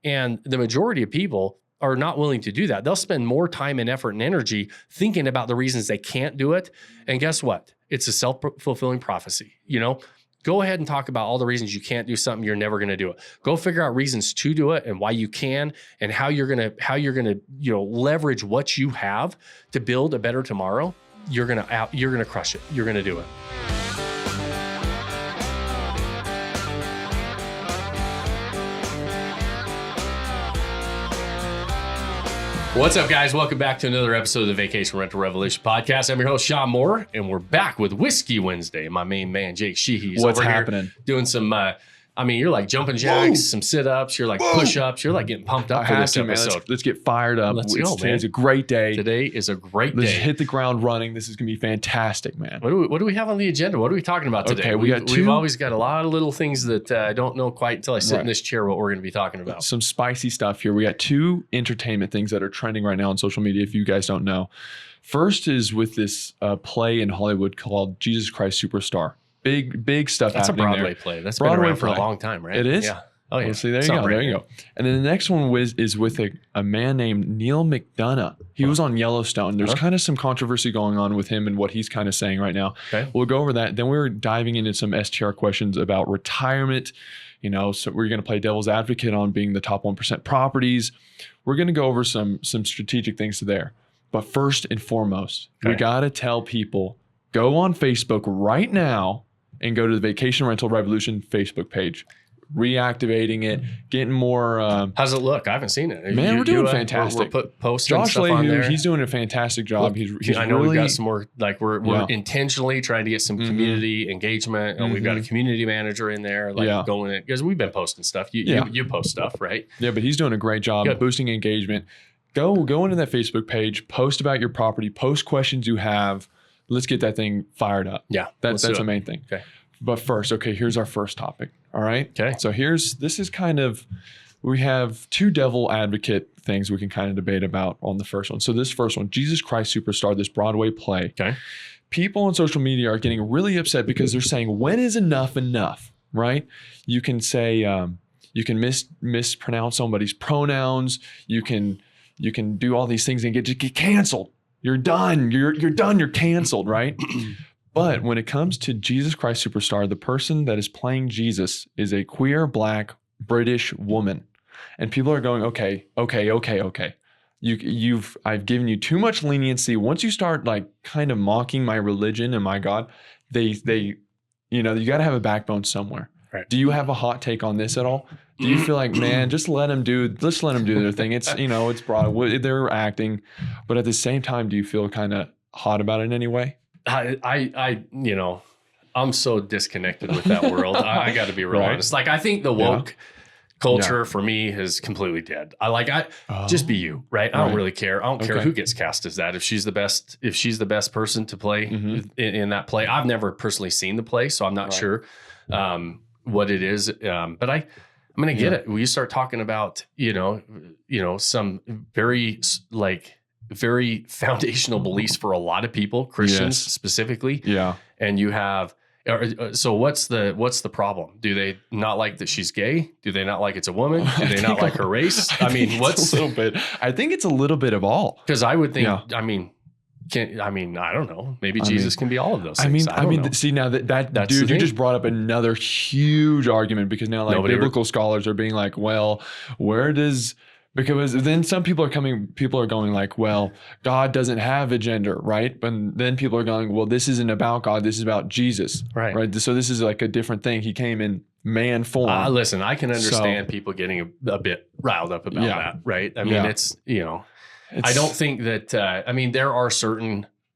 And the majority of people are not willing to do that. They'll spend more time and effort and energy thinking about the reasons they can't do it. And guess what? It's a self-fulfilling prophecy. Go ahead and talk about all the reasons you can't do something. You're never going to do it. Go figure out reasons to do it and why you can, and how you're going to leverage what you have to build a better tomorrow. You're going to crush it. You're going to do it. What's up, guys? Welcome back to another episode of the Vacation Rental Revolution podcast. I'm your host, Shawn Moore, and we're back with Whiskey Wednesday. My main man, Jake Shehee. What's happening? Doing some, you're like jumping jacks, some sit-ups, you're like push-ups, you're like getting pumped up for this episode. Let's get fired up. Let's go, man. Today's a great day. Today is a great day. Let's hit the ground running. This is going to be fantastic, man. What do we have on the agenda? What are we talking about today? Okay, we've always got a lot of little things that I don't know quite until I sit in this chair what we're going to be talking about. Some spicy stuff here. We got two entertainment things that are trending right now on social media, if you guys don't know. First is with this play in Hollywood called Jesus Christ Superstar. Big stuff That's happening there. That's a Broadway play. That's been around for a long time, right? It is? Yeah. Oh, yeah. Well, see, there you go. And then the next one is with a man named Neil McDonough. He was on Yellowstone. There's kind of some controversy going on with him and what he's kind of saying right now. Okay. We'll go over that. Then we're diving into some STR questions about retirement. So we're going to play devil's advocate on being the top 1% properties. We're going to go over some strategic things there. But first and foremost, we got to tell people, go on Facebook right now and go to the Vacation Rental Revolution Facebook page. Reactivating it, getting more. How's it look? I haven't seen it. Man, we're doing fantastic. We're posting Josh stuff on there. He's doing a fantastic job. I know we've got some more. Like we're intentionally trying to get some community engagement. And we've got a community manager in there, going in, because we've been posting stuff. You post stuff, right? Yeah, but he's doing a great job boosting engagement. Go into that Facebook page, post about your property, post questions you have. Let's get that thing fired up. Yeah, that's the main thing. Okay. But first, here's our first topic. All right. Okay. So we have two devil advocate things we can kind of debate about on the first one. So this first one, Jesus Christ Superstar, this Broadway play. Okay. People on social media are getting really upset because they're saying, when is enough, right? You can say, you can mispronounce somebody's pronouns. You can do all these things and get canceled. You're done. You're done. You're canceled, right? But when it comes to Jesus Christ Superstar, the person that is playing Jesus is a queer, Black, British woman. And people are going, okay. I've given you too much leniency. Once you start kind of mocking my religion and my God, you got to have a backbone somewhere. Right. Do you have a hot take on this at all? Do you feel like, man, just let them do their thing. It's, it's broad. They're acting. But at the same time, do you feel kind of hot about it in any way? I'm so disconnected with that world. I got to be real honest. I think the woke culture for me is completely dead. Just be you, right? I don't really care. I don't care who gets cast as that. If she's the best person to play in that play. I've never personally seen the play, so I'm not sure what it is. But I'm going to get it. When you start talking about, some very foundational beliefs for a lot of people, Christians specifically. Yeah. And you have, so what's the problem? Do they not like that she's gay? Do they not like it's a woman? Do they not like her race? I think it's a little bit of all. Because I would think, I don't know. Maybe Jesus can be all of those things. See, now that's dude, you just brought up another huge argument, because now biblical scholars are being like, well, where does... Because then some people are going well, God doesn't have a gender, right? But then people are going, well, this isn't about God. This is about Jesus, right? So this is a different thing. He came in man form. Listen, I can understand people getting a bit riled up about that, right? It's, I don't think that,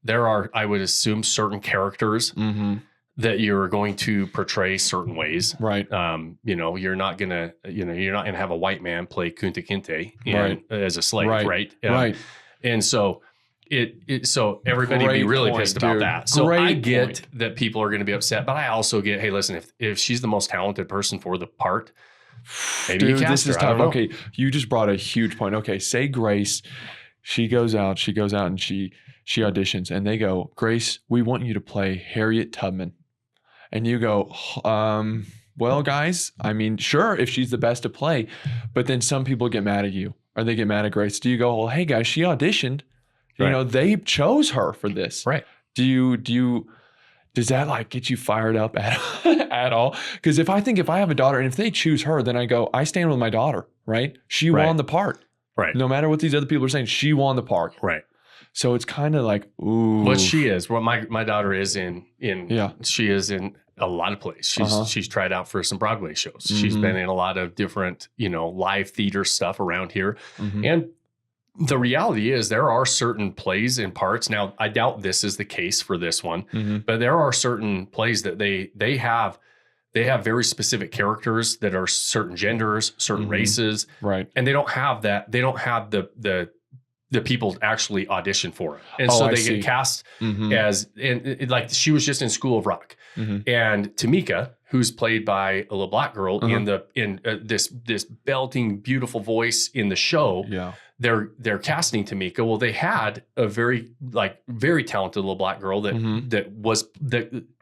there are, I would assume, certain characters that you're going to portray certain ways. Right. You're not gonna have a white man play Kunta Kinte as a slave, right? Right. And so so everybody be really pissed about that. So I get that people are going to be upset, but I also get, hey, listen, if she's the most talented person for the part, maybe you cast this is her. tough. Okay, you just brought a huge point. Okay, say Grace, she goes out and she auditions, and they go, Grace, we want you to play Harriet Tubman. And you go, well, guys, I mean, sure, if she's the best to play, but then some people get mad at you or they get mad at Grace. Do you go, well, hey guys, she auditioned, you Right. know, they chose her for this. Right. Does that like get you fired up at all? Because if I have a daughter and if they choose her, then I go, I stand with my daughter, right? She won the part. Right. No matter what these other people are saying, she won the part. Right. So it's kind of like, ooh. What she is, what my daughter is in she is in a lot of plays. She's tried out for some Broadway shows. She's been in a lot of different, live theater stuff around here. And the reality is there are certain plays and parts. Now, I doubt this is the case for this one, but there are certain plays that they have very specific characters that are certain genders, certain races. Right. And they don't have that. They don't have the people actually audition for it. And so they get cast as, and like she was just in School of Rock. And Tamika, who's played by a little black girl in this belting, beautiful voice in the show. Yeah. They're casting Tamika. Well, they had a very talented little black girl that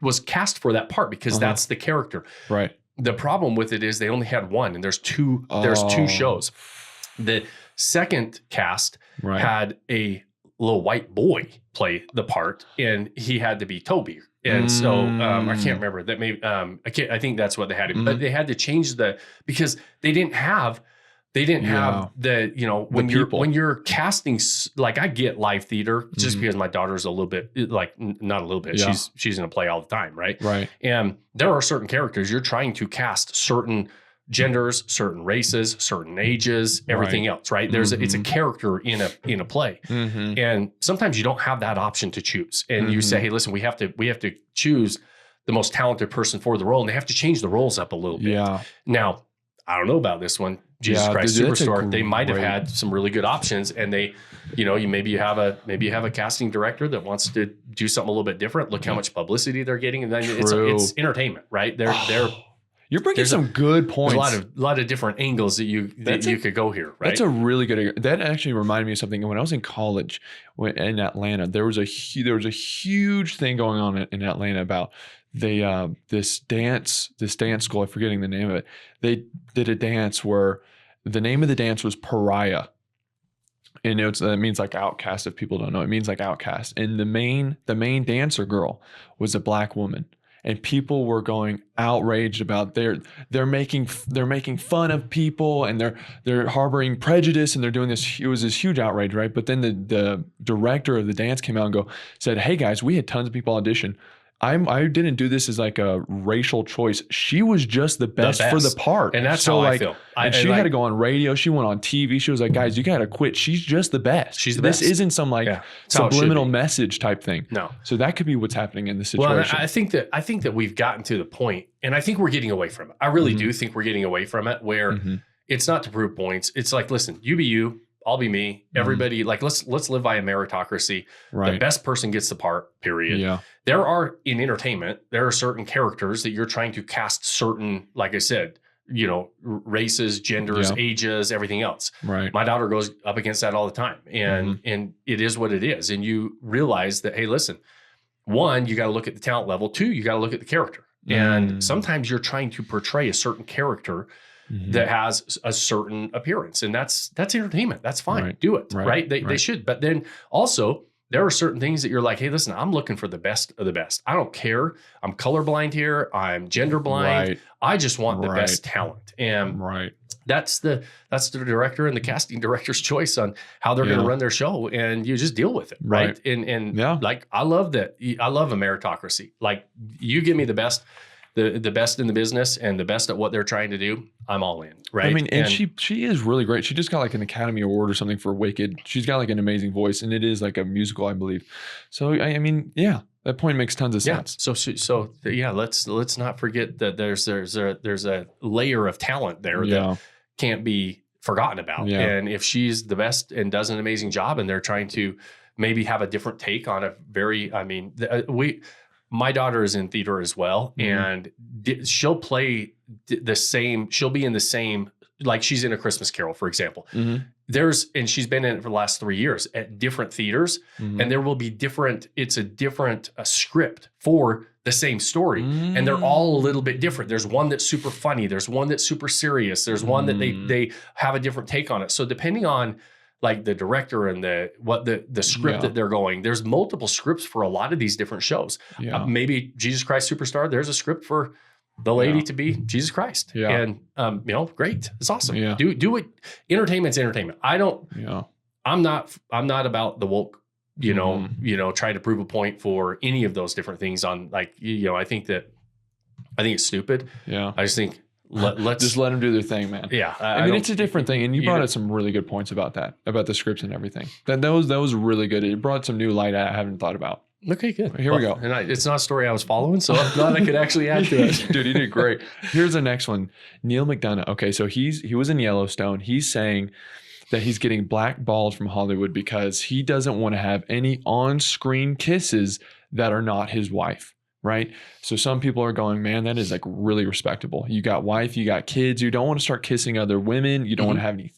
was cast for that part because that's the character. Right. The problem with it is they only had one, and there's two shows. The second cast had a little white boy play the part, and he had to be Toby. And so I can't remember that. Maybe I think that's what they had. But they had to change because they didn't have the when you're casting, like I get live theater just because my daughter's a little bit, like not a little bit, she's in a play all the time, right? And there are certain characters you're trying to cast, certain genders, certain races, certain ages, everything else, right? It's a character in a play. And sometimes you don't have that option to choose. And you say, hey, listen, we have to choose the most talented person for the role, and they have to change the roles up a little bit. Now, I don't know about this one, Jesus Christ Superstar. They might have had some really good options, and they, you have a casting director that wants to do something a little bit different. Look how much publicity they're getting, and then it's entertainment, right? You're bringing some good points. There's a lot of different angles that you could go here, right? That's a really good. That actually reminded me of something. When I was in college, in Atlanta, there was a huge thing going on in Atlanta about this dance school. I'm forgetting the name of it. They did a dance where the name of the dance was Pariah, and it means like outcast. If people don't know, it means like outcast. And the main dancer girl was a black woman. And people were going outraged about they're making fun of people, and they're harboring prejudice, and they're doing this. It was this huge outrage, right? But then the director of the dance came out and said, "Hey guys, we had tons of people audition. I didn't do this as like a racial choice. She was just the best for the part." And that's how I feel. And she had to go on radio. She went on TV. She was like, "Guys, you got to quit. She's just the best. She's the best." This isn't some subliminal message type thing. No. So that could be what's happening in this situation. Well, I think that we've gotten to the point, and I think we're getting away from it. I really do think we're getting away from it, where it's not to prove points. It's like, listen, you be you, I'll be me. Everybody, like, let's live by a meritocracy. Right. The best person gets the part, period. Yeah. There are, in entertainment, there are certain characters that you're trying to cast certain, like I said, races, genders, ages, everything else. Right. My daughter goes up against that all the time. And it is what it is. And you realize that, hey, listen, one, you got to look at the talent level. Two, you got to look at the character. And sometimes you're trying to portray a certain character that has a certain appearance, and that's entertainment. That's fine. Right. Do it. Right. They should. But then also there are certain things that you're like, hey, listen, I'm looking for the best of the best. I don't care. I'm colorblind here. I'm gender blind. Right. I just want the best talent. And that's the director and the casting director's choice on how they're going to run their show, and you just deal with it. Right. And like, I love that. I love a meritocracy. Like, you give me the best. The best in the business and the best at what they're trying to do, I'm all in, right? I mean, and she is really great. She just got like an Academy Award or something for Wicked. She's got like an amazing voice, and it is like a musical, I believe. So I mean, that point makes tons of sense. So let's not forget that there's a layer of talent there that can't be forgotten about. Yeah. And if she's the best and does an amazing job, and they're trying to maybe have a different take on a very, my daughter is in theater as well, and she'll play the same. She'll be in the same like she's in A Christmas Carol, for example. Mhm. And she's been in it for the last 3 years at different theaters, and there will be different, it's a different script for the same story. And they're all a little bit different. There's one that's super funny. There's one that's super serious. There's one that they have a different take on it. So depending on like the director and the script that they're going, there's multiple scripts for a lot of these different shows. Maybe Jesus Christ Superstar, there's a script for the lady to be Jesus Christ. And great. It's awesome. Do it. Entertainment's entertainment. I'm not about the woke, trying to prove a point for any of those different things on like, I think it's stupid. I just think let's just let them do their thing, man. I mean, it's a different thing. And you brought up some really good points about that, about the scripts and everything. That was really good. It brought some new light I haven't thought about. Okay, good. Here we go. And it's not a story I was following, so I'm glad I could actually add to it. Dude, you did great. Here's the next one. Neil McDonough. Okay, so he was in Yellowstone. He's saying that he's getting blackballed from Hollywood because he doesn't want to have any on-screen kisses that are not his wife, right? So some people are going, man, that is like really respectable. You got wife, you got kids. You don't want to start kissing other women. You don't want to have any,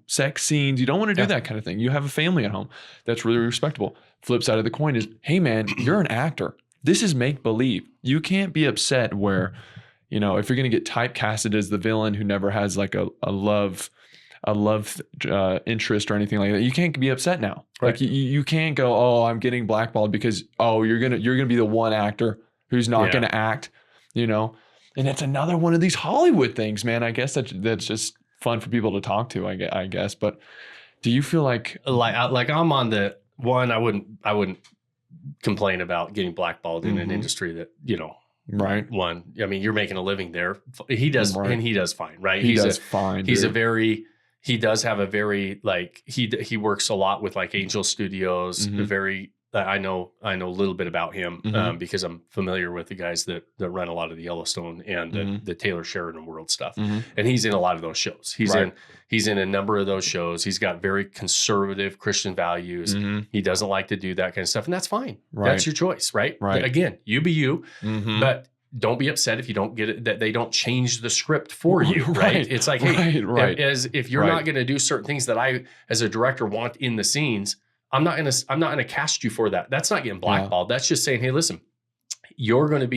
sex scenes. You don't want to do that kind of thing. You have a family at home. That's really respectable. Flip side of the coin is, hey man, you're an actor. This is make believe. You can't be upset where, if you're going to get typecasted as the villain who never has like a love interest or anything like that, you can't be upset now. Right. Like you can't go, oh, I'm getting blackballed because you're gonna be the one actor who's not gonna act, And it's another one of these Hollywood things, man. I guess that's just fun for people to talk to. I guess, but do you feel like I'm on the one? I wouldn't complain about getting blackballed in an industry that right. One, I mean, you're making a living there. He does, and he does fine, right? He does fine. He does have a very like he works a lot with like Angel Studios. I know a little bit about him because I'm familiar with the guys that run a lot of the Yellowstone and the Taylor Sheridan World stuff. And he's in a lot of those shows. He's in a number of those shows. He's got very conservative Christian values. He doesn't like to do that kind of stuff, and that's fine. Right. That's your choice, right? But again, you be you, but don't be upset if you don't get it, that they don't change the script for you, right? It's like, hey, as if you're not going to do certain things that I, as a director, want in the scenes, I'm not going to cast you for that. That's not getting blackballed. That's just saying, hey, listen, you're going to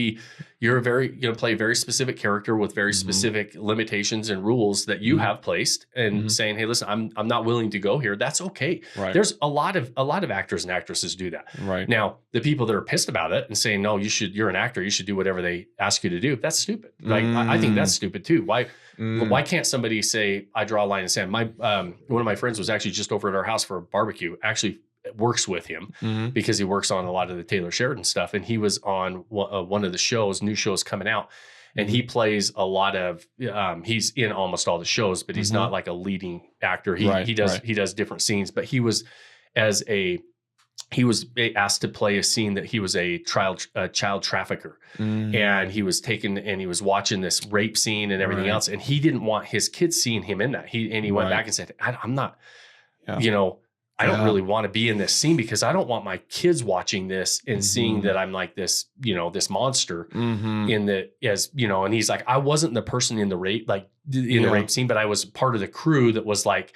play a very specific character with very specific limitations and rules that you have placed, and saying, hey, listen, I'm not willing to go here. That's okay. Right. There's a lot of actors and actresses do that. Right. Now, the people that are pissed about it and saying, no, you're an actor, you should do whatever they ask you to do. That's stupid. Like, I think that's stupid too. Why can't somebody say, I draw a line in the sand? One of my friends was actually just over at our house for a barbecue, actually works with him because he works on a lot of the Taylor Sheridan stuff. And he was on one of the new shows coming out. And he plays a lot of, he's in almost all the shows, but he's not like a leading actor. He does different scenes, but he was asked to play a scene that he was a child trafficker, and he was taken and he was watching this rape scene and everything else. And he didn't want his kids seeing him in that. He went back and said, I'm not, I don't really want to be in this scene because I don't want my kids watching this and seeing that I'm like this, this monster in the, and he's like, I wasn't the person in the rape, the rape scene, but I was part of the crew that was like,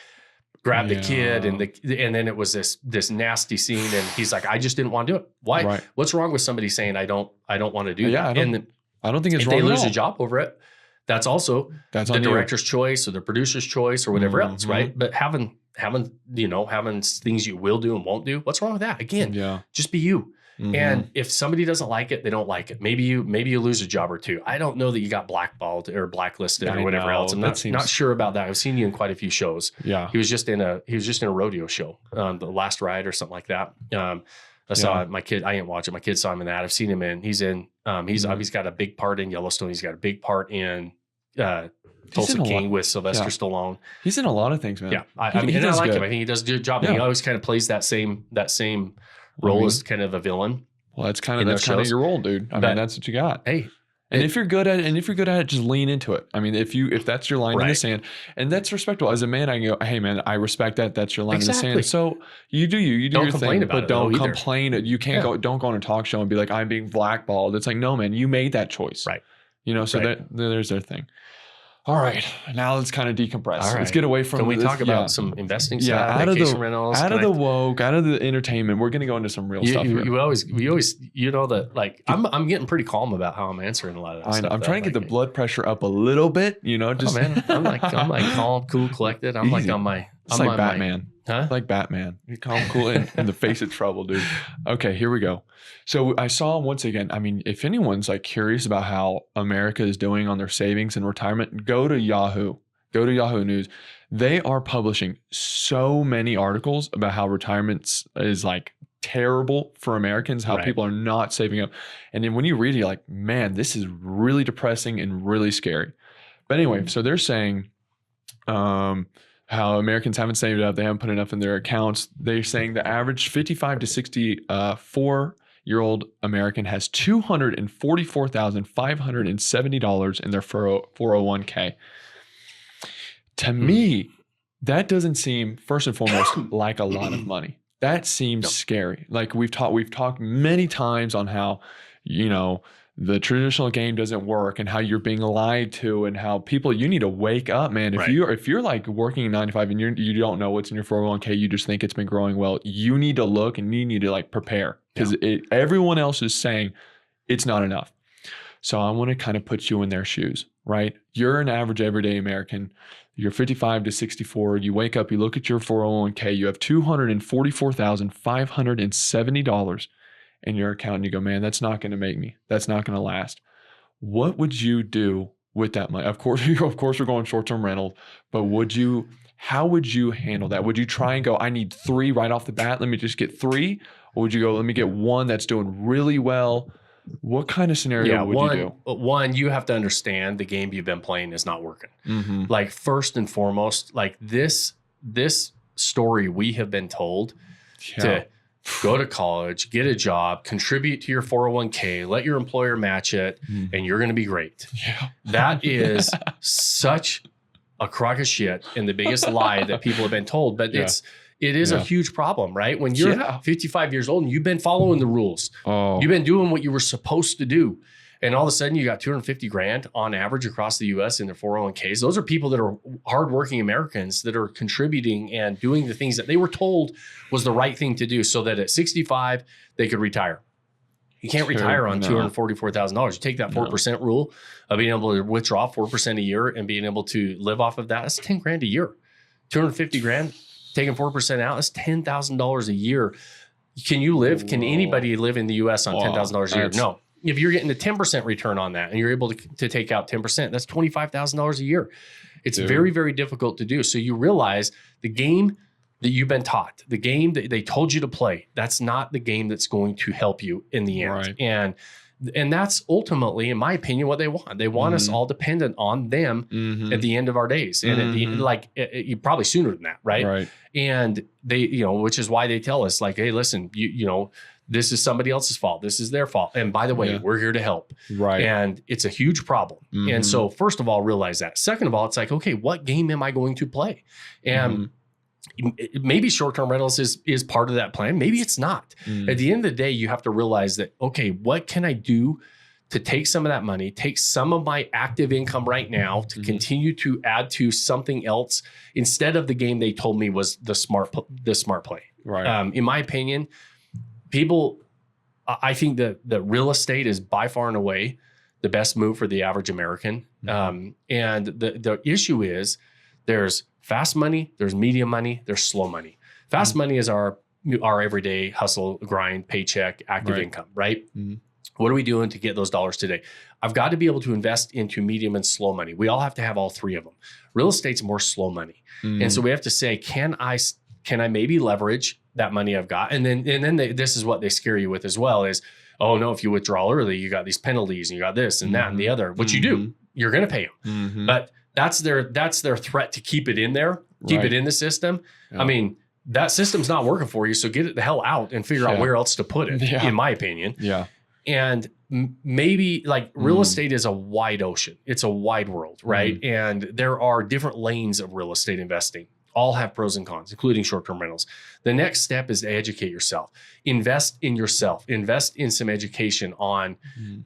grab the kid and then it was this nasty scene. And he's like, I just didn't want to do it. Why? Right. What's wrong with somebody saying, I don't want to do that? I don't think it's if wrong. They lose a job over it. That's also the director's choice or the producer's choice or whatever else. Right. But having things you will do and won't do. What's wrong with that? Again, just be you. And if somebody doesn't like it, they don't like it. Maybe you lose a job or two. I don't know that you got blackballed or blacklisted or whatever else. I'm not sure about that. I've seen you in quite a few shows. Yeah. He was just in a rodeo show, The Last Ride or something like that. I saw my kid. I didn't watch it. My kid saw him in that. I've seen him in. He's got a big part in Yellowstone. He's got a big part in Tulsa King with Sylvester Stallone. He's in a lot of things, man. Yeah, I mean, I like him. I think he does a good job. Yeah. He always kind of plays that same role as kind of a villain. Well, that's kind of your role, dude. I mean, that's what you got. Hey, and if you're good at it, just lean into it. I mean, if that's your line in the sand, and that's respectable. As a man, I can go, hey man, I respect that. That's your line in the sand. So you do your thing, but don't complain. You can't don't go on a talk show and be like, I'm being blackballed. It's like, no, man, you made that choice. Right. So that there's their thing. All right, now let's kind of decompress. All Let's right. get away from. Can we this, talk about some investing stuff, out of vacation rentals? out of the woke, out of the entertainment. We're gonna go into some real stuff here. We always, you know that like I'm getting pretty calm about how I'm answering a lot of that stuff. I'm trying to get the blood pressure up a little bit. You know, just man, I'm like calm, cool, collected. I'm Easy. like on my. It's I'm like on Batman. Huh? Like Batman. You calm, cool, in the face of trouble, dude. Okay, here we go. So I saw once again, I mean, if anyone's like curious about how America is doing on their savings and retirement, go to Yahoo. Go to Yahoo News. They are publishing so many articles about how retirement is like terrible for Americans, how people are not saving up. And then when you read it, you're like, man, this is really depressing and really scary. But anyway, so they're saying, how Americans haven't saved up. They haven't put enough in their accounts. They're saying the average 55 to 64-year-old American has $244,570 in their 401k. To me, that doesn't seem, first and foremost, like a lot of money. That seems scary. Like we've talked many times on how, you know, the traditional game doesn't work and how you're being lied to and how people, you need to wake up, man. If you're like working 9 to 5 and you don't know what's in your 401k, you just think it's been growing well, you need to look and you need to like prepare because everyone else is saying it's not enough. So I want to kind of put you in their shoes, right? You're an average everyday American. You're 55 to 64. You wake up, you look at your 401k, you have $244,570 in your account and you go, man, that's not going to make me. That's not going to last. What would you do with that money? Of course, we're going short-term rental, but how would you handle that? Would you try and go, I need 3 right off the bat. Let me just get 3. Or would you go, let me get 1 that's doing really well? What kind of scenario would you do? One, you have to understand the game you've been playing is not working. Mm-hmm. Like first and foremost, like this story we have been told to go to college, get a job, contribute to your 401k, let your employer match it, and you're going to be great. Yeah. That is such a crock of shit and the biggest lie that people have been told. But it is a huge problem, right? When you're 55 years old and you've been following the rules, you've been doing what you were supposed to do. And all of a sudden you got 250 grand on average across the US in their 401ks. Those are people that are hardworking Americans that are contributing and doing the things that they were told was the right thing to do so that at 65, they could retire. You can't retire on $244,000. You take that 4% rule of being able to withdraw 4% a year and being able to live off of that. That's 10 grand a year. 250 grand, taking 4% out, that's $10,000 a year. Can you live? Can anybody live in the US on $10,000 a year? No. If you're getting a 10% return on that and you're able to take out 10%, that's $25,000 a year. It's very, very difficult to do. So you realize the game that you've been taught, the game that they told you to play, that's not the game that's going to help you in the end. Right. And that's ultimately, in my opinion, what they want. They want us all dependent on them at the end of our days. And at the end, you probably sooner than that, right? And they, which is why they tell us like, hey, listen, you know, this is somebody else's fault. This is their fault. And by the way, we're here to help. Right. And it's a huge problem. And so first of all, realize that. Second of all, it's like, okay, what game am I going to play? And maybe short-term rentals is part of that plan. Maybe it's not. At the end of the day, you have to realize that, okay, what can I do to take some of that money, take some of my active income right now to continue to add to something else instead of the game they told me was the smart play. Right. In my opinion, I think that real estate is by far and away the best move for the average American. And the issue is there's fast money, there's medium money, there's slow money. Fast money is our everyday hustle, grind, paycheck, active income, right? What are we doing to get those dollars today? I've got to be able to invest into medium and slow money. We all have to have all 3 of them. Real estate's more slow money. And so we have to say, can I maybe leverage that money I've got? And then this is what they scare you with as well is, oh no, if you withdraw early, you got these penalties and you got this and that and the other, which you do, you're going to pay them. But that's their threat to keep it in there, keep it in the system. I mean, that system's not working for you. So get it the hell out and figure out where else to put it, in my opinion. Yeah. And maybe like real estate is a wide ocean. It's a wide world, right? And there are different lanes of real estate investing. All have pros and cons, including short-term rentals. The next step is to educate yourself. Invest in yourself. Invest in some education on,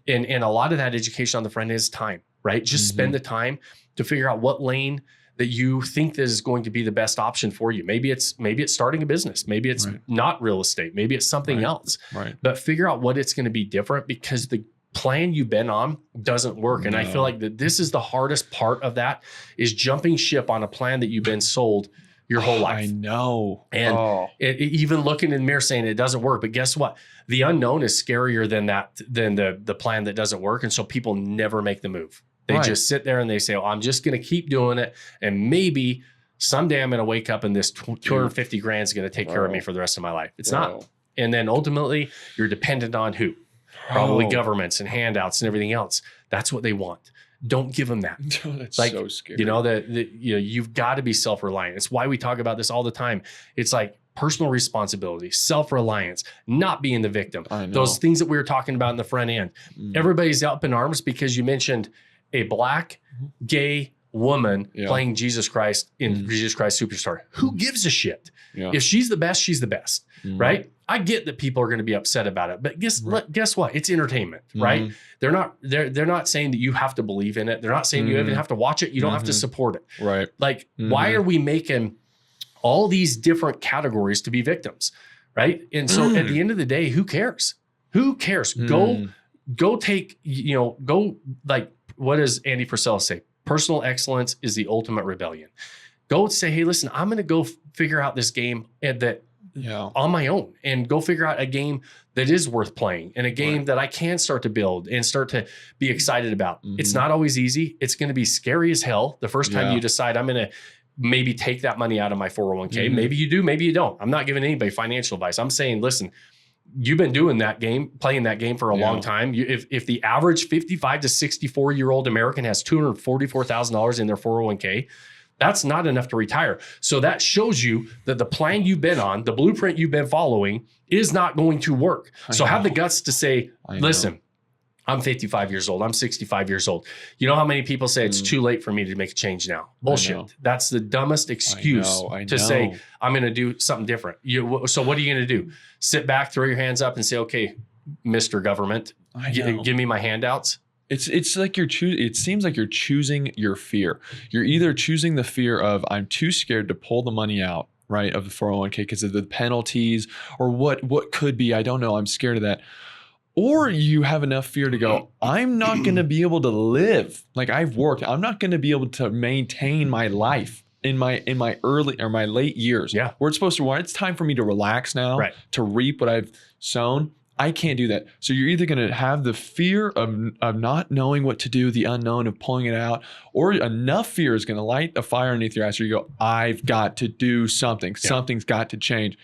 and a lot of that education on the front end is time, right? Just spend the time. to figure out what lane that you think is going to be the best option for you. Maybe it's starting a business. Maybe it's not real estate. Maybe it's something else. Right. But figure out what it's going to be different, because the plan you've been on doesn't work. And I feel like that this is the hardest part of that, is jumping ship on a plan that you've been sold your whole life. I know. And even looking in the mirror saying it doesn't work. But guess what? The unknown is scarier than the plan that doesn't work. And so people never make the move. They just sit there and they say, oh, I'm just going to keep doing it. And maybe someday I'm going to wake up and this 250 grand is going to take care of me for the rest of my life. It's not. And then ultimately you're dependent on who? Probably governments and handouts and everything else. That's what they want. Don't give them that. That's so scary. You know, you've got to be self-reliant. It's why we talk about this all the time. It's like personal responsibility, self-reliance, not being the victim. Those things that we were talking about in the front end. Everybody's up in arms because you mentioned a black gay woman playing Jesus Christ in Jesus Christ Superstar. Who gives a shit? If she's the best, she's the best, right? I get that people are going to be upset about it, but guess what? It's entertainment, right? They're not saying that you have to believe in it. They're not saying you even have to watch it. You don't have to support it, right? Like, why are we making all these different categories to be victims, right? And so at the end of the day, who cares? Who cares? Go take, go, like, what does Andy Purcell say? Personal excellence is the ultimate rebellion. Go say, hey, listen, I'm going to go figure out this game on my own, and go figure out a game that is worth playing, and a game that I can start to build and start to be excited about. It's not always easy. It's going to be scary as hell the first time you decide I'm going to maybe take that money out of my 401k. Maybe you do, maybe you don't. I'm not giving anybody financial advice. I'm saying, listen, you've been doing that game, playing that game for a long time. If the average 55 to 64-year-old American has $244,000 in their 401k, that's not enough to retire. So that shows you that the plan you've been on, the blueprint you've been following, is not going to work. So have the guts to say, listen, I'm 55 years old. I'm 65 years old. You know how many people say it's too late for me to make a change now? Bullshit. That's the dumbest excuse to say, I'm going to do something different. So what are you going to do? Sit back, throw your hands up and say, okay, Mr. Government, give me my handouts. It's like it seems like you're choosing your fear. You're either choosing the fear of, I'm too scared to pull the money out, right, of the 401k because of the penalties, or what could be, I don't know, I'm scared of that. Or you have enough fear to go, I'm not going to be able to live like I've worked. I'm not going to be able to maintain my life in my early or my late years. Where it's time for me to relax now, to reap what I've sown. I can't do that. So you're either going to have the fear of not knowing what to do, the unknown of pulling it out, or enough fear is going to light a fire underneath your ass where you go, I've got to do something. Something's got to change.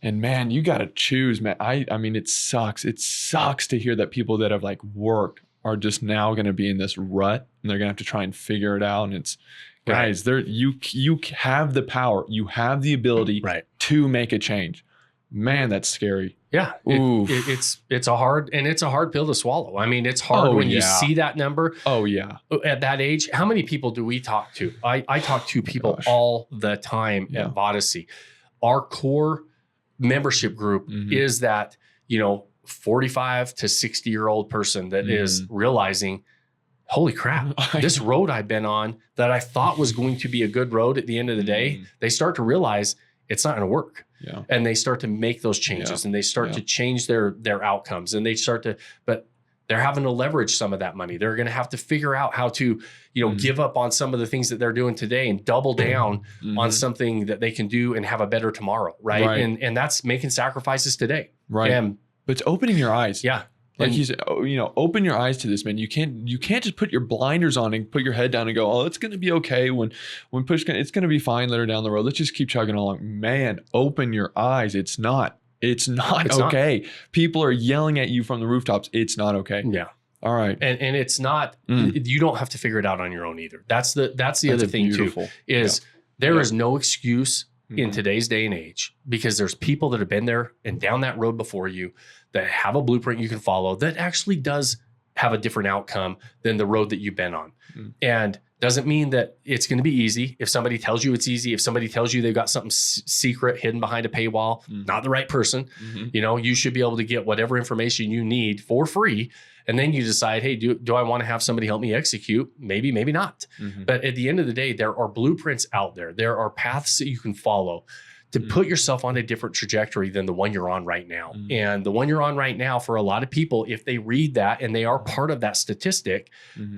And man, you got to choose, man. I mean, it sucks. It sucks to hear that people that have like worked are just now going to be in this rut, and they're going to have to try and figure it out. And it's, guys, you have the power. You have the ability to make a change. Man, that's scary. Yeah, it's a hard pill to swallow. I mean, it's hard when you see that number. Oh yeah, at that age, how many people do we talk to? I talk to people all the time at Vodyssey. Our core membership group is that 45 to 60-year-old person that is realizing, holy crap, this road I've been on that I thought was going to be a good road at the end of the day, they start to realize it's not going to work. And they start to make those changes and they start to change their outcomes, and but they're having to leverage some of that money. They're going to have to figure out how to, give up on some of the things that they're doing today and double down on something that they can do and have a better tomorrow. Right. And that's making sacrifices today. Right. But it's opening your eyes. Yeah. Like you said, open your eyes to this, man. You can't just put your blinders on and put your head down and go, oh, it's going to be okay. When push, it's going to be fine later down the road. Let's just keep chugging along. Man, open your eyes. It's not okay. People are yelling at you from the rooftops. It's not okay. Yeah. All right. And it's not, you don't have to figure it out on your own either. That's the other thing too, is there is no excuse in today's day and age, because there's people that have been there and down that road before you that have a blueprint you can follow that actually does have a different outcome than the road that you've been on. And Doesn't mean that it's going to be easy. If somebody tells you it's easy, if somebody tells you they've got something secret hidden behind a paywall, not the right person. You know, you should be able to get whatever information you need for free. And then you decide, hey, do I want to have somebody help me execute? Maybe, maybe not. But at the end of the day, there are blueprints out there. There are paths that you can follow to put yourself on a different trajectory than the one you're on right now. And the one you're on right now, for a lot of people, if they read that and they are part of that statistic,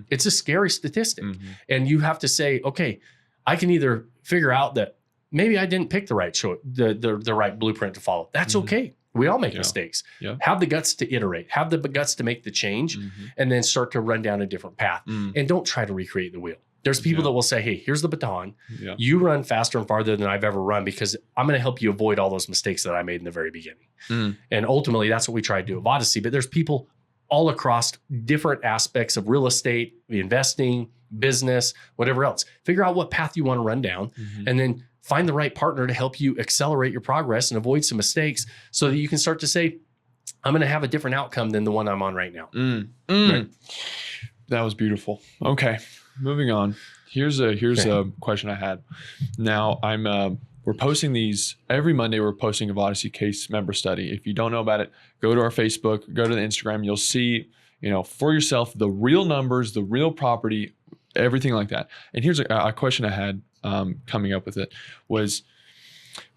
it's a scary statistic. And you have to say, okay, I can either figure out that maybe I didn't pick the right the right blueprint to follow. That's okay. We all make mistakes. Have the guts to iterate, have the guts to make the change, and then start to run down a different path. And don't try to recreate the wheel. There's people that will say, hey, here's the baton. You run faster and farther than I've ever run because I'm going to help you avoid all those mistakes that I made in the very beginning. And ultimately, that's what we try to do at Vodyssey. But there's people all across different aspects of real estate, investing, business, whatever else. Figure out what path you want to run down and then find the right partner to help you accelerate your progress and avoid some mistakes so that you can start to say, I'm going to have a different outcome than the one I'm on right now. Right? That was beautiful. Okay. Moving on. Here's a question I had. Now we're posting these every Monday. We're posting a Vodyssey case member study. If you don't know about it, go to our Facebook, go to the Instagram. You'll see, for yourself, the real numbers, the real property, everything like that. And here's a question I had coming up with it was,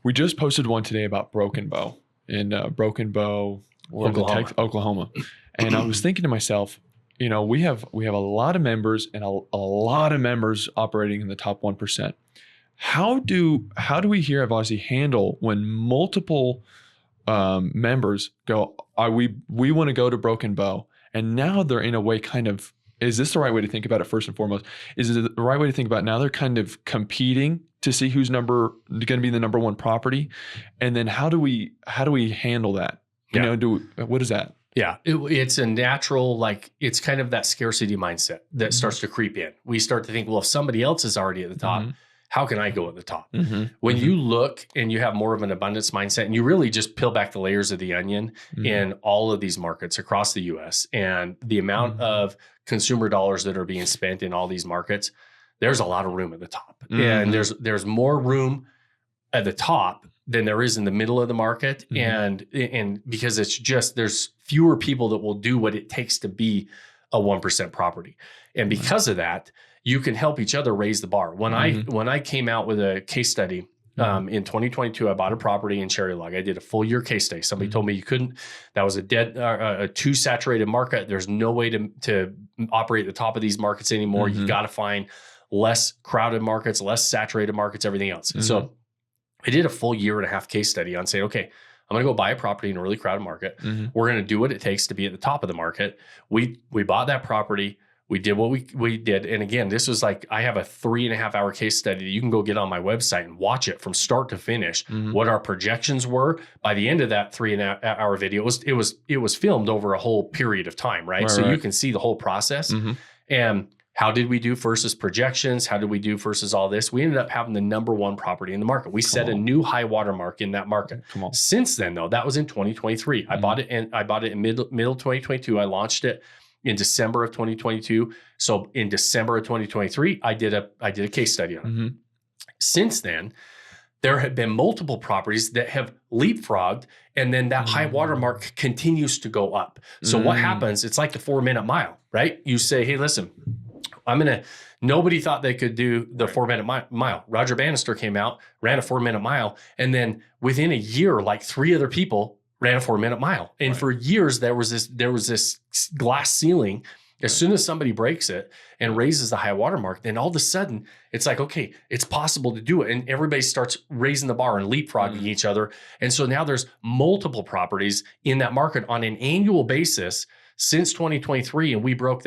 we just posted one today about Broken Bow in Broken Bow, Oklahoma. And I was thinking to myself, we have a lot of members and a lot of members operating in the top 1%. How do we here at Vodyssey handle when multiple members go, we want to go to Broken Bow, and now they're in a way kind of, is this the right way to think about it first and foremost? Is it the right way to think about it? Now they're kind of competing to see who's going to be the number one property, and then how do we handle that? What is that? Yeah, it's a natural, it's kind of that scarcity mindset that starts to creep in. We start to think, well, if somebody else is already at the top, how can I go at the top? When you look and you have more of an abundance mindset and you really just peel back the layers of the onion in all of these markets across the US and the amount of consumer dollars that are being spent in all these markets, there's a lot of room at the top. And there's more room at the top than there is in the middle of the market. And because it's just, there's fewer people that will do what it takes to be a 1% property. And because of that, you can help each other raise the bar. When I came out with a case study in 2022, I bought a property in Cherry Log. I did a full year case study. Somebody told me you couldn't, that was a too saturated market. There's no way to operate at the top of these markets anymore. You got to find less crowded markets, less saturated markets, everything else. So I did a full 1.5 year case study on saying, okay, I'm going to go buy a property in a really crowded market. We're going to do what it takes to be at the top of the market. We bought that property. We did what we did. And again, this was I have a 3.5 hour case study that you can go get on my website and watch it from start to finish, what our projections were. By the end of that 3.5 hour video, it was filmed over a whole period of time, right? So you can see the whole process. And how did we do versus projections? How did we do versus all this? We ended up having the number one property in the market. We set a new high water mark in that market. Since then, though, that was in 2023. I bought it in middle 2022. I launched it in December of 2022. So in December of 2023, I did a case study on it. Since then, there have been multiple properties that have leapfrogged, and then that high water mark continues to go up. So what happens? It's like the 4-minute mile, right? You say, hey, listen, nobody thought they could do the 4-minute mile. Roger Bannister came out, ran a 4-minute mile. And then within a year, 3 other people ran a 4-minute mile. And for years, there was this glass ceiling. As soon as somebody breaks it and raises the high water mark, then all of a sudden it's okay, it's possible to do it. And everybody starts raising the bar and leapfrogging each other. And so now there's multiple properties in that market on an annual basis since 2023, and we broke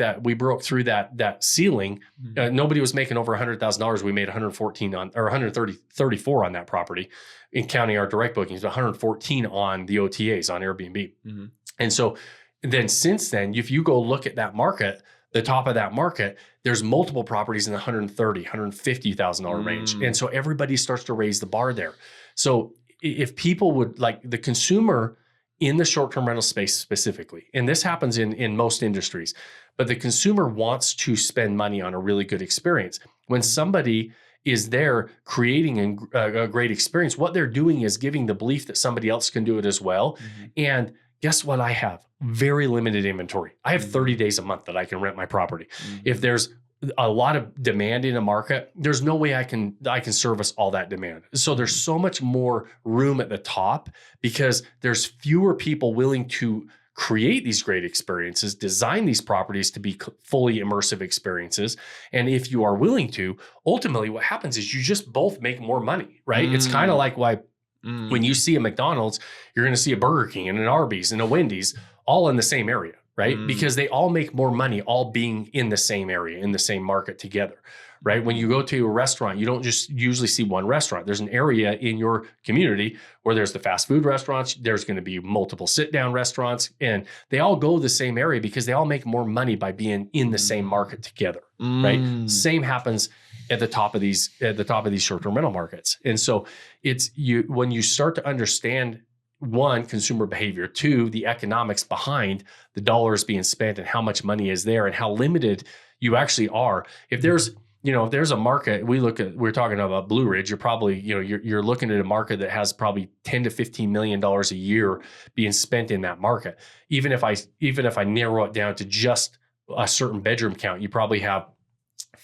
through that ceiling. Nobody was making over $100,000. We made 134 on that property, in counting our direct bookings, 114 on the OTAs on Airbnb. And so then since then, if you go look at that market, the top of that market, there's multiple properties in the $130,000, $150,000 range. And so everybody starts to raise the bar there. So if people would, the consumer in the short-term rental space specifically, and this happens in most industries, but the consumer wants to spend money on a really good experience. When somebody is there creating a great experience, what they're doing is giving the belief that somebody else can do it as well. Mm-hmm. And guess what? I have very limited inventory. I have 30 days a month that I can rent my property. Mm-hmm. If there's a lot of demand in a market, there's no way I can service all that demand. So there's so much more room at the top because there's fewer people willing to create these great experiences, design these properties to be fully immersive experiences. And if you are willing to, ultimately what happens is you just both make more money, right? It's kind of like why when you see a McDonald's, you're going to see a Burger King and an Arby's and a Wendy's all in the same area, right? Because they all make more money all being in the same area, in the same market together, right? When you go to a restaurant, you don't just usually see one restaurant. There's an area in your community where there's the fast food restaurants, there's going to be multiple sit-down restaurants, and they all go to the same area because they all make more money by being in the same market together, right? Same happens at the top of these short-term rental markets. And so it's when you start to understand, one, consumer behavior, two, the economics behind the dollars being spent and how much money is there and how limited you actually are. If there's a market, we're talking about Blue Ridge, you're probably, you're looking at a market that has probably $10 to $15 million a year being spent in that market. Even if I narrow it down to just a certain bedroom count, you probably have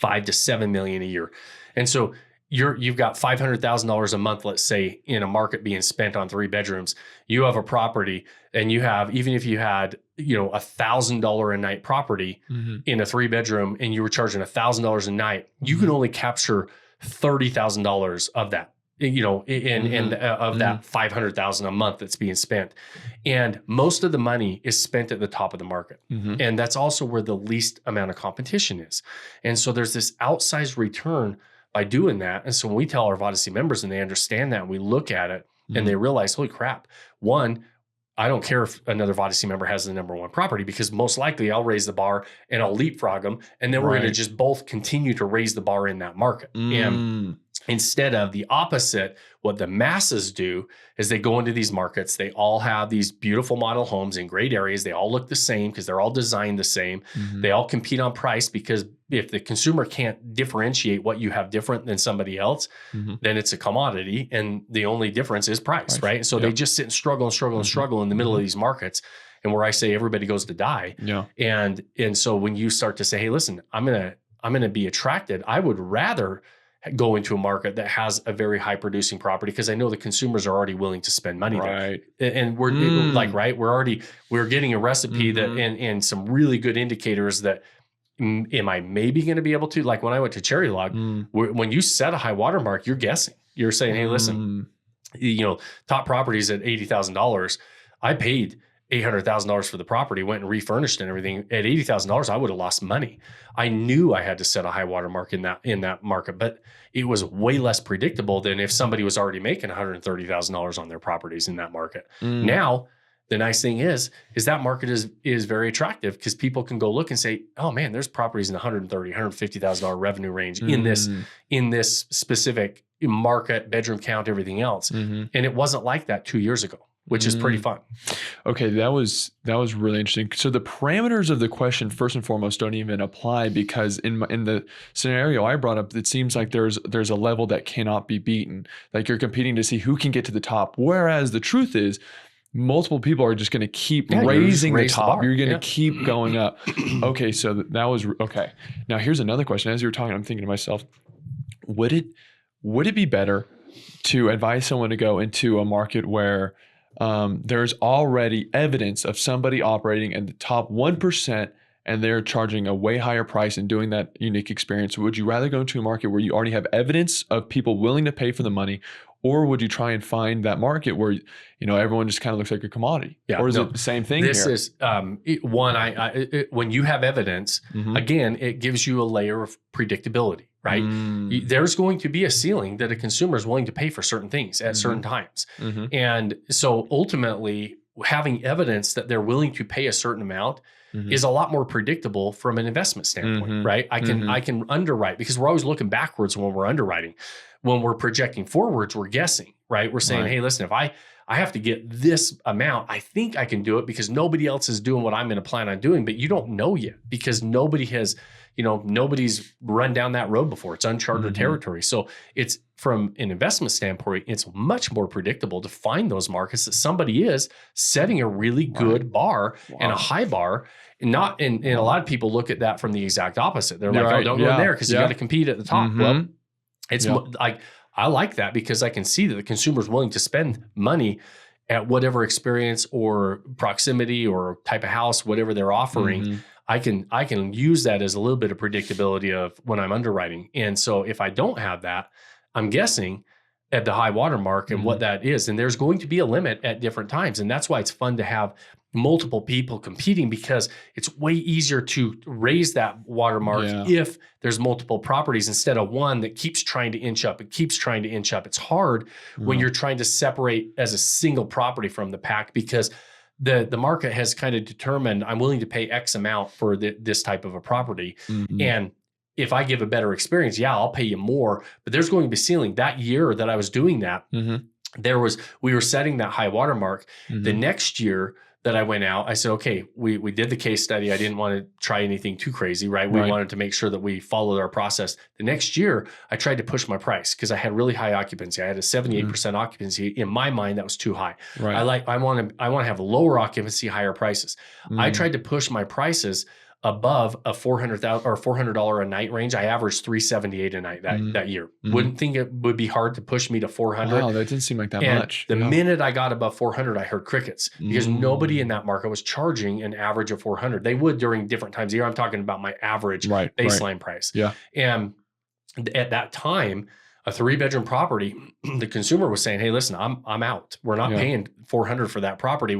$5 to $7 million a year. And so you've got $500,000 a month, let's say, in a market being spent on 3 bedrooms. You have a property and you have, even if you had, $1,000 a night property in a 3-bedroom and you were charging $1,000 a night, you can only capture $30,000 of that, of that $500,000 a month that's being spent. And most of the money is spent at the top of the market. And that's also where the least amount of competition is. And so there's this outsized return by doing that. And so when we tell our Vodyssey members and they understand that, and we look at it and they realize, holy crap, one, I don't care if another Vodyssey member has the number 1 property, because most likely I'll raise the bar and I'll leapfrog them. And then we're going to just both continue to raise the bar in that market. And instead of the opposite, what the masses do is they go into these markets. They all have these beautiful model homes in great areas. They all look the same because they're all designed the same. They all compete on price, because if the consumer can't differentiate what you have different than somebody else, then it's a commodity. And the only difference is price, right? And so they just sit and struggle in the middle of these markets. And where I say everybody goes to die. And so when you start to say, hey, listen, I'm going to be attracted. I would rather go into a market that has a very high producing property, because I know the consumers are already willing to spend money there. And we're getting a recipe that and some really good indicators that am I maybe going to be able to, like when I went to Cherry Log, when you set a high watermark, you're guessing. You're saying, hey, listen, top properties at $80,000. I paid $800,000 for the property, went and refurnished and everything. At $80,000, I would have lost money. I knew I had to set a high watermark in that market, but it was way less predictable than if somebody was already making $130,000 on their properties in that market. Now, the nice thing is that market is very attractive, because people can go look and say, oh man, there's properties in the $130,000, $150,000 revenue range in this specific market, bedroom count, everything else. And it wasn't like that 2 years ago, which is pretty fun. Okay, that was really interesting. So the parameters of the question, first and foremost, don't even apply, because in the scenario I brought up, it seems like there's a level that cannot be beaten. Like you're competing to see who can get to the top. Whereas the truth is, multiple people are just going to keep raising the top. You're going to keep going up. Okay, so that was okay. Now here's another question. As you were talking, I'm thinking to myself, would it be better to advise someone to go into a market where there's already evidence of somebody operating in the top 1% and they're charging a way higher price and doing that unique experience? Would you rather go into a market where you already have evidence of people willing to pay for the money, or would you try and find that market where everyone just kind of looks like a commodity? Or is it the same thing? This is when you have evidence, again, it gives you a layer of predictability, right? There's going to be a ceiling that a consumer is willing to pay for certain things at certain times. And so ultimately, having evidence that they're willing to pay a certain amount is a lot more predictable from an investment standpoint, right? I can underwrite, because we're always looking backwards when we're underwriting. When we're projecting forwards, we're guessing, right? We're saying, hey, listen, if I have to get this amount. I think I can do it because nobody else is doing what I'm going to plan on doing, but you don't know yet because nobody's run down that road before. It's uncharted territory. So it's from an investment standpoint, it's much more predictable to find those markets that somebody is setting a really good bar and a high bar. And a lot of people look at that from the exact opposite. They're like, oh, don't go in there because you got to compete at the top. Well, it's like, I like that because I can see that the consumer is willing to spend money at whatever experience or proximity or type of house, whatever they're offering. I can use that as a little bit of predictability of when I'm underwriting. And so if I don't have that, I'm guessing at the high water mark and what that is. And there's going to be a limit at different times. And that's why it's fun to have multiple people competing, because it's way easier to raise that watermark if there's multiple properties instead of one that keeps trying to inch up. It keeps trying to inch up. It's hard when you're trying to separate as a single property from the pack, because the market has kind of determined I'm willing to pay X amount for this type of a property. And if I give a better experience, I'll pay you more, but there's going to be ceiling. That year that I was doing that, we were setting that high water mark. The next year that I went out, I said, okay, we did the case study. I didn't want to try anything too crazy, right? We wanted to make sure that we followed our process. The next year, I tried to push my price because I had really high occupancy. I had a 78% occupancy. In my mind, that was too high. I want to have lower occupancy, higher prices. I tried to push my prices above a $400 or $400 a night range. I averaged $378 a night that year. Wouldn't think it would be hard to push me to $400. Wow, that didn't seem like that much. The minute I got above $400, I heard crickets because nobody in that market was charging an average of $400. They would during different times of year. I'm talking about my average baseline price. And at that time, a 3-bedroom property, the consumer was saying, hey, listen, I'm out. We're not paying $400 for that property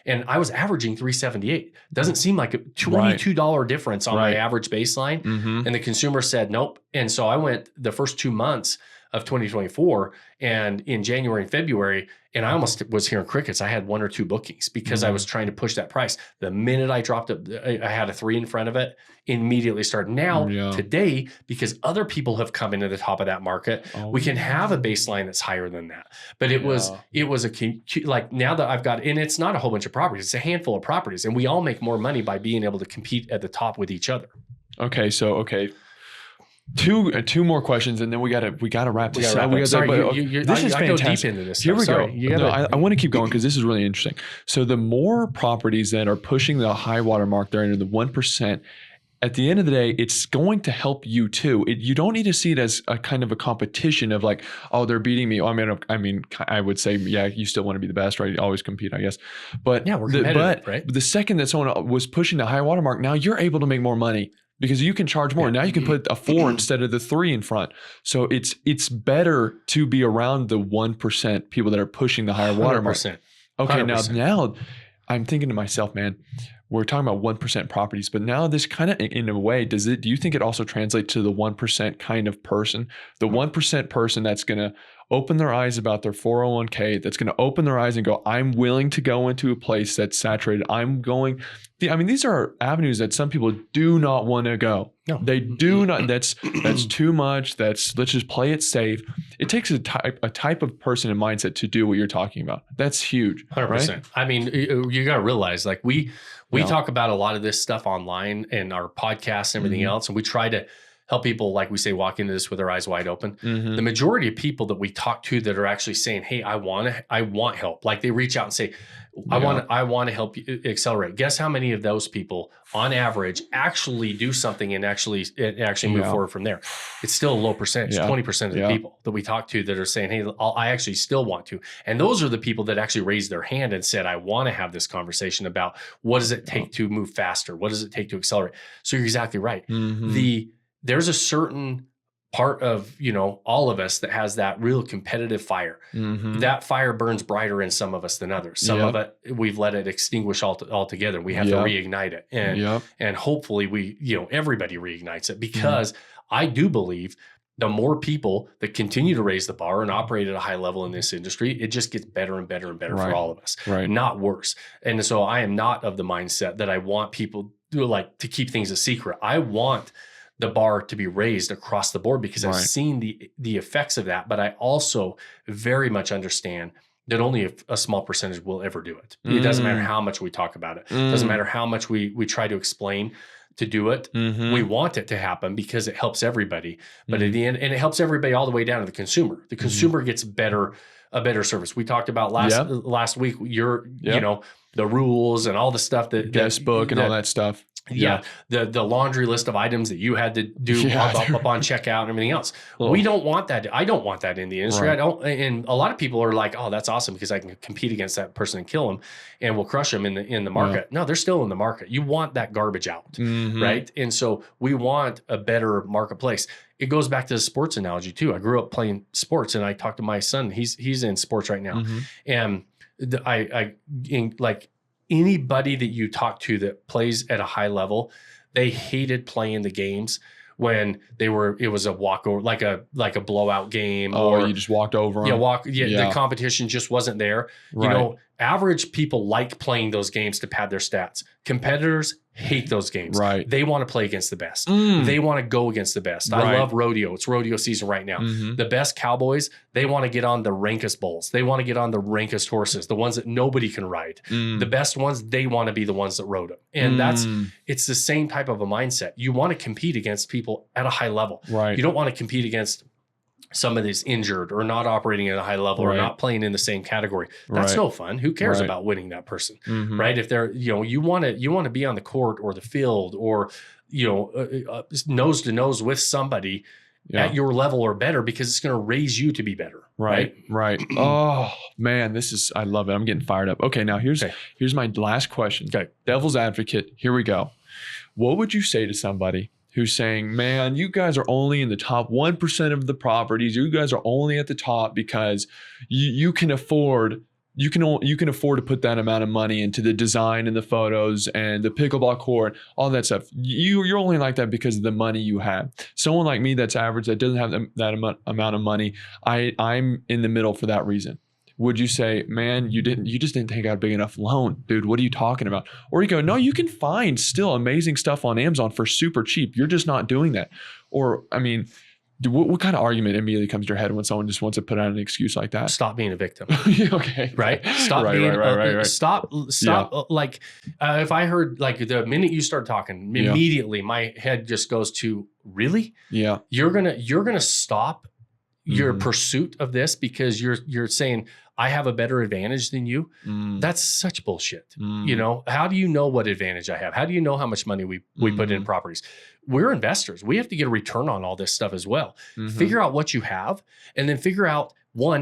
and I was averaging $378. Doesn't seem like a $22 difference on my average baseline. And the consumer said, nope. And so I went the first 2 months of 2024 and in January and February, and I almost was hearing crickets. I had 1 or 2 bookings because I was trying to push that price. The minute I dropped it, I had a 3 in front of it, immediately started. Now, today, because other people have come into the top of that market, we can have a baseline that's higher than that. But it was like now that I've got, and it's not a whole bunch of properties, it's a handful of properties, and we all make more money by being able to compete at the top with each other. Okay. Two more questions, and then we gotta wrap this up. This is fantastic. Go deep into this. Here we go. I want to keep going because this is really interesting. So the more properties that are pushing the high water mark, they're into the 1%. At the end of the day, it's going to help you too. You don't need to see it as a kind of a competition of like, oh, they're beating me. I mean, I would say, you still want to be the best, right? You always compete, I guess. But we're competitive, right? The second that someone was pushing the high water mark, now you're able to make more money, because you can charge more. Now you can put a 4 instead of the 3 in front. So it's better to be around the 1% people that are pushing the higher watermark. 100%. Okay, 100%. Now I'm thinking to myself, man, we're talking about 1% properties, but now this kind of, in a way, do you think it also translates to the 1% kind of person? The 1% person that's going to open their eyes about their 401k, that's going to open their eyes and go, I'm willing to go into a place that's saturated. These are avenues that some people do not want to go. No. They do not. That's too much. Let's just play it safe. It takes a type of person and mindset to do what you're talking about. That's huge. 100%. Right? I mean, you got to realize, like we talk about a lot of this stuff online and our podcasts and everything else, and we try to help people, like we say, walk into this with their eyes wide open. The majority of people that we talk to that are actually saying, hey, I want help. Like they reach out and say, I want to help you accelerate. Guess how many of those people on average actually do something and actually move forward from there? It's still a low percentage, 20% of the people that we talk to that are saying, hey, I actually still want to. And those are the people that actually raised their hand and said, I want to have this conversation about what does it take to move faster? What does it take to accelerate? So you're exactly right. There's a certain part of, all of us that has that real competitive fire. That fire burns brighter in some of us than others. Some of it, we've let it extinguish altogether. We have to reignite it. And hopefully everybody reignites it, because I do believe the more people that continue to raise the bar and operate at a high level in this industry, it just gets better and better and better for all of us, not worse. And so I am not of the mindset that I want people to keep things a secret. I want the bar to be raised across the board, because I've seen the effects of that. But I also very much understand that only a small percentage will ever do it. It doesn't matter how much we talk about it. It doesn't matter how much we try to explain to do it. We want it to happen because it helps everybody. But at the end, and it helps everybody all the way down to the consumer. The consumer gets a better service. We talked about last week, you know, the rules and all the stuff that guest book and all that stuff. Yeah. The laundry list of items that you had to do up on checkout and everything else. We don't want that. I don't want that in the industry. Right. I don't. And a lot of people are like, oh, that's awesome because I can compete against that person and kill them and we'll crush them in the market. No, they're still in the market. You want that garbage out. Right. And so we want a better marketplace. It goes back to the sports analogy too. I grew up playing sports and I talked to my son. He's in sports right now. And like anybody that you talk to that plays at a high level, they hated playing the games when it was a walkover, like a blowout game. Or you just walked over them. The competition just wasn't there. Right. You know, average people like playing those games to pad their stats. Competitors hate those games. Right. They want to play against the best. They want to go against the best. Right. I love rodeo. It's rodeo season right now. The best cowboys, they want to get on the rankest bulls. They want to get on the rankest horses, the ones that nobody can ride. The best ones, they want to be the ones that rode them. And it's the same type of a mindset. You want to compete against people at a high level. Right. You don't want to compete against somebody that's injured or not operating at a high level or not playing in the same category. That's no fun. Who cares about winning that person, right? If they're, you know, you want to be on the court or the field or, you know, nose to nose with somebody at your level or better because it's going to raise you to be better. Right. Oh man, I love it. I'm getting fired up. Okay. Now here's my last question. Okay. Devil's advocate. Here we go. What would you say to somebody who's saying, man, you guys are only in the top 1% of the properties. You guys are only at the top because you can afford to put that amount of money into the design and the photos and the pickleball court, all that stuff. You're only like that because of the money you have. Someone like me that's average, that doesn't have that amount of money, I'm in the middle for that reason. Would you say, man, you just didn't take out a big enough loan, dude? What are you talking about? Or you go, no, you can find still amazing stuff on Amazon for super cheap. You're just not doing that. Or, I mean, what kind of argument immediately comes to your head when someone just wants to put out an excuse like that? Stop being a victim. Okay. Right. Stop being right. Stop. Like if I heard like the minute you start talking, immediately my head just goes to really? Yeah. You're gonna stop your pursuit of this because you're saying I have a better advantage than you. That's such bullshit. You know, how do you know what advantage I have? How do you know how much money we put in properties? We're investors. We have to get a return on all this stuff as well. Figure out what you have and then figure out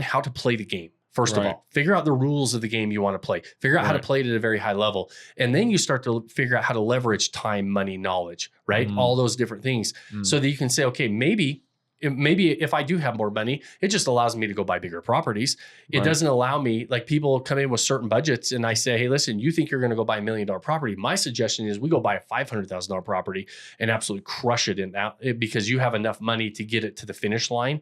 how to play the game. First of all, figure out the rules of the game you want to play. Figure out how to play it at a very high level. And then you start to figure out how to leverage time, money, knowledge, right? All those different things so that you can say, okay, maybe if I do have more money, it just allows me to go buy bigger properties. It doesn't allow me, like people come in with certain budgets and I say, hey, listen, you think you're going to go buy $1 million property. My suggestion is we go buy a $500,000 property and absolutely crush it in that because you have enough money to get it to the finish line.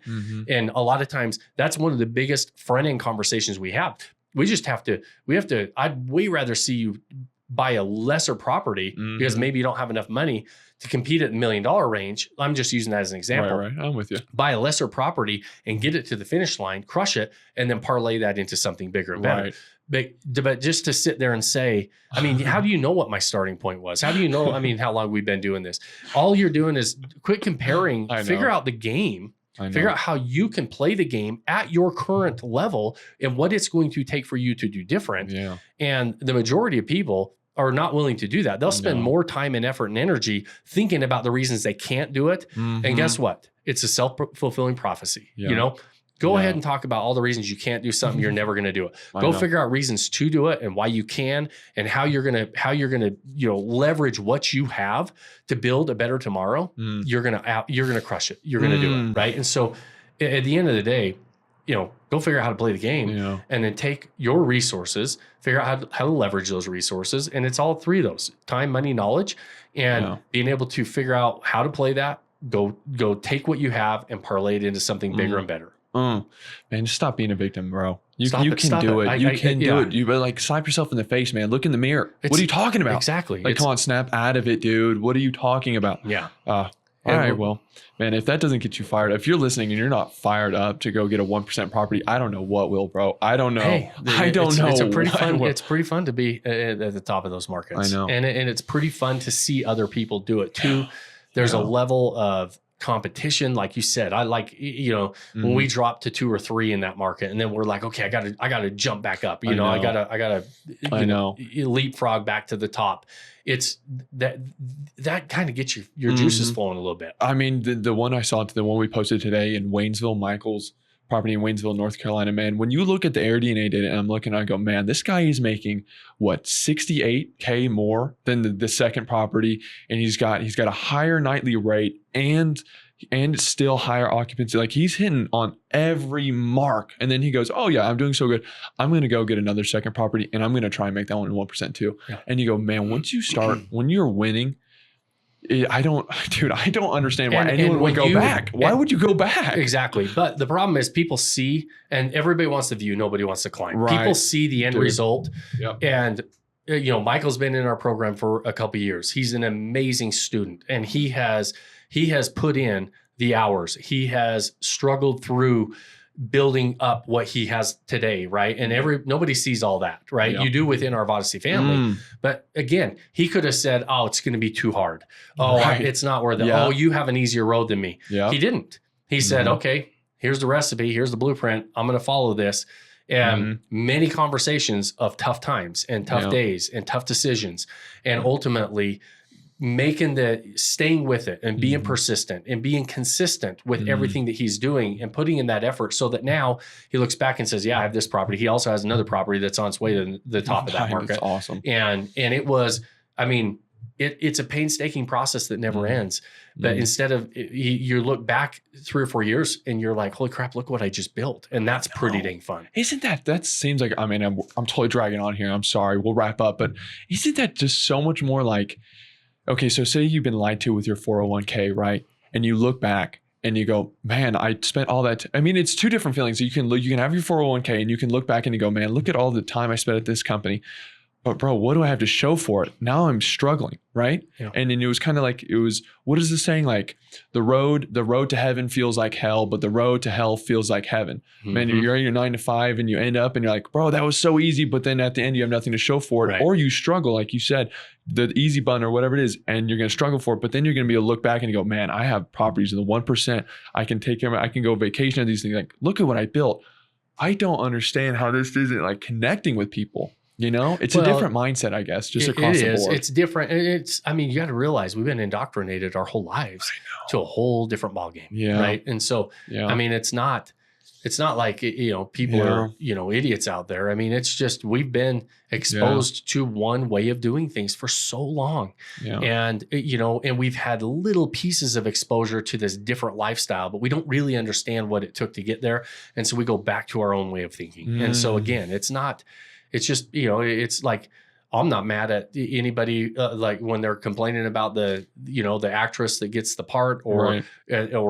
And a lot of times that's one of the biggest front end conversations we have. I'd way rather see you buy a lesser property because maybe you don't have enough money to compete at the $1 million range. I'm just using that as an example. Right. I'm with you. Buy a lesser property and get it to the finish line, crush it, and then parlay that into something bigger and better. But just to sit there and say, I mean, how do you know what my starting point was? How do you know, I mean, how long we've been doing this? All you're doing is quit comparing, figure out the game. Figure out how you can play the game at your current level and what it's going to take for you to do different. Yeah. And the majority of people are not willing to do that. They'll spend more time and effort and energy thinking about the reasons they can't do it. And guess what? It's a self-fulfilling prophecy. You know, go ahead and talk about all the reasons you can't do something. You're never going to do it. Go figure out reasons to do it and why you can and how you're going to, you know, leverage what you have to build a better tomorrow. You're going to crush it. You're going to do it. Right. And so at the end of the day, you know, go figure out how to play the game and then take your resources, figure out how to leverage those resources. And it's all three of those: time, money, knowledge, and being able to figure out how to play that, go take what you have and parlay it into something bigger and better. Man, just stop being a victim, bro. You can do it. You can do it. You like slap yourself in the face, man. Look in the mirror. What are you talking about? Exactly. Like, come on, snap out of it, dude. What are you talking about? Yeah. All right. Well, man, if that doesn't get you fired, if you're listening and you're not fired up to go get a 1% property, I don't know what will, bro. I don't know. Hey, I don't know. It's a pretty fun. It's pretty fun to be at the top of those markets. I know. And it's pretty fun to see other people do it too. There's a level of competition, like you said. I like, when we drop to 2 or 3 in that market, and then we're like, okay, I gotta jump back up. I gotta leapfrog back to the top. It's that kind of gets your juices flowing a little bit. I mean, the one I saw, the one we posted today in Waynesville, Michael's property in Waynesville, North Carolina, man, when you look at the AirDNA data, and I'm looking, I go, man, this guy is making what, $68K more than the second property, and he's got a higher nightly rate and still higher occupancy. Like, he's hitting on every mark. And then he goes, oh yeah, I'm doing so good, I'm going to go get another second property, and I'm going to try and make that one 1% too. Yeah. And you go, man, once you start, when you're winning, I don't understand why anyone would go back. Why would you go back? Exactly. But the problem is people see, and everybody wants the view, nobody wants to climb. Right. People see the end result. Yep. And Michael's been in our program for a couple of years. He's an amazing student, and he has put in the hours. He has struggled through building up what he has today, right? And nobody sees all that, right? Yep. You do within our Vodyssey family. But again, he could have said, oh, it's going to be too hard. Oh, right. It's not worth it. Yeah. Oh, you have an easier road than me. Yep. He didn't. He said, okay, here's the recipe. Here's the blueprint. I'm going to follow this. And many conversations of tough times and tough days and tough decisions. And ultimately staying with it and being persistent and being consistent with everything that he's doing and putting in that effort, so that now he looks back and says, yeah, I have this property. He also has another property that's on its way to the top of that market. That's awesome. And it was, I mean, it's a painstaking process that never ends. But instead of, you look back 3 or 4 years and you're like, holy crap, look what I just built. And that's pretty dang fun. Isn't that seems like, I mean, I'm totally dragging on here. I'm sorry. We'll wrap up. But isn't that just so much more like, okay, so say you've been lied to with your 401k, right? And you look back and you go, man, I spent all that. I mean, it's two different feelings. You can have your 401k and you can look back and you go, man, look at all the time I spent at this company. But bro, what do I have to show for it? Now I'm struggling, right? Yeah. And then it was kind of like, what is the saying? Like the road to heaven feels like hell, but the road to hell feels like heaven. Man, you're in your 9 to 5 and you end up and you're like, bro, that was so easy. But then at the end, you have nothing to show for it. Right. Or you struggle, like you said, the easy button or whatever it is, and you're going to struggle for it. But then you're going to be able to look back and you go, man, I have properties in the 1%. I can take care of it. I can go vacation at these things. Like, look at what I built. I don't understand how this isn't like connecting with people. It's a different mindset, I guess, just across the board. It's different. You got to realize we've been indoctrinated our whole lives to a whole different ballgame. Yeah. Right. And so, I mean, it's not like, people are, idiots out there. I mean, it's just, we've been exposed to one way of doing things for so long. Yeah. And, and we've had little pieces of exposure to this different lifestyle, but we don't really understand what it took to get there. And so we go back to our own way of thinking. And so again, it's just, it's like, I'm not mad at anybody like when they're complaining about the actress that gets the part or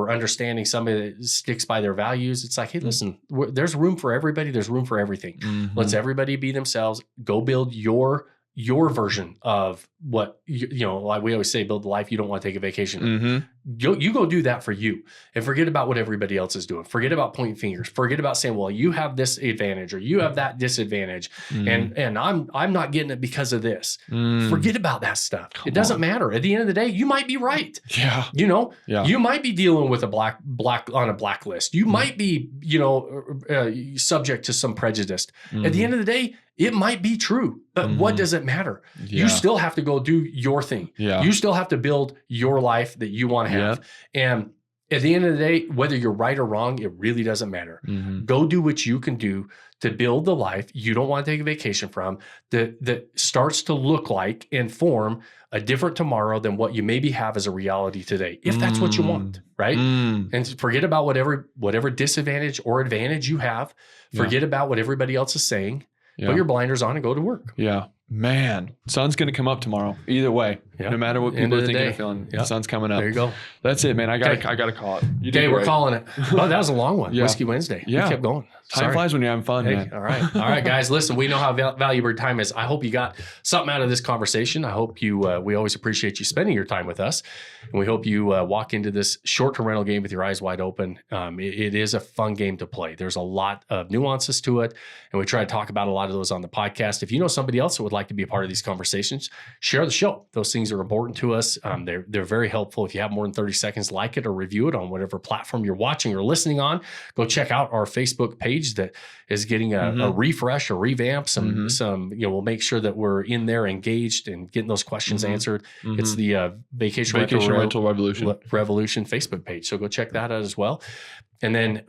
understanding somebody that sticks by their values. It's like, hey, listen, there's room for everybody. There's room for everything. Let's everybody be themselves. Go build your version of what, like we always say, build the life you don't want to take a vacation. You go do that for you and forget about what everybody else is doing. Forget about pointing fingers. Forget about saying, well, you have this advantage or you have that disadvantage. And I'm not getting it because of this. Forget about that stuff. It doesn't matter. At the end of the day, you might be right. Yeah. You might be dealing with a black on a blacklist. You might be, subject to some prejudice. At the end of the day, it might be true, but what does it matter? You still have to go do your thing. Yeah. You still have to build your life that you want to have. Yeah. And at the end of the day, whether you're right or wrong, it really doesn't matter. Go do what you can do to build the life you don't want to take a vacation from, that starts to look like and form a different tomorrow than what you maybe have as a reality today, if that's what you want, right? And forget about whatever disadvantage or advantage you have. Forget about what everybody else is saying. Put your blinders on and go to work. Yeah. Man, sun's going to come up tomorrow. Either way. Yeah. No matter what End people of are the thinking day. or feeling, Yeah. the sun's coming up. There you go. That's it, man. I got Okay. to call it. You did Okay, we're great. calling it. Oh, that was a long one. Yeah. Whiskey Wednesday. Yeah. We kept going. Time Sorry. flies when you're having fun, Hey, man. all right, guys. Listen, we know how valuable your time is. I hope you got something out of this conversation. I hope you. We always appreciate you spending your time with us, and we hope you walk into this short-term rental game with your eyes wide open. It is a fun game to play. There's a lot of nuances to it, and we try to talk about a lot of those on the podcast. If you know somebody else that would like to be a part of these conversations, share the show. Those things are important to us. They're very helpful. If you have more than 30 seconds, like it or review it on whatever platform you're watching or listening on. Go check out our Facebook page that is getting a refresh, a revamp. Some we'll make sure that we're in there engaged and getting those questions answered. It's the Vacation Rental Revolution Facebook page. So go check that out as well. And then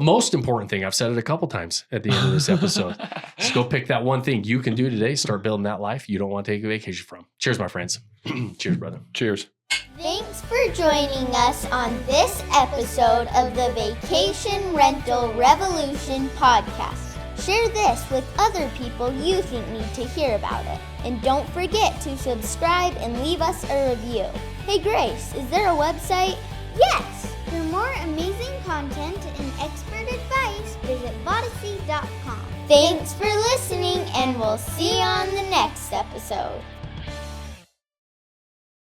most important thing, I've said it a couple times at the end of this episode, just go pick that one thing you can do today, start building that life you don't want to take a vacation from. Cheers, my friends. Cheers, brother. Cheers. Thanks for joining us on this episode of the Vacation Rental Revolution podcast. Share this with other people you think need to hear about it. And don't forget to subscribe and leave us a review. Hey Grace, is there a website? Yes! For more amazing content and expert advice, visit Vodyssey.com. Thanks for listening, and we'll see you on the next episode.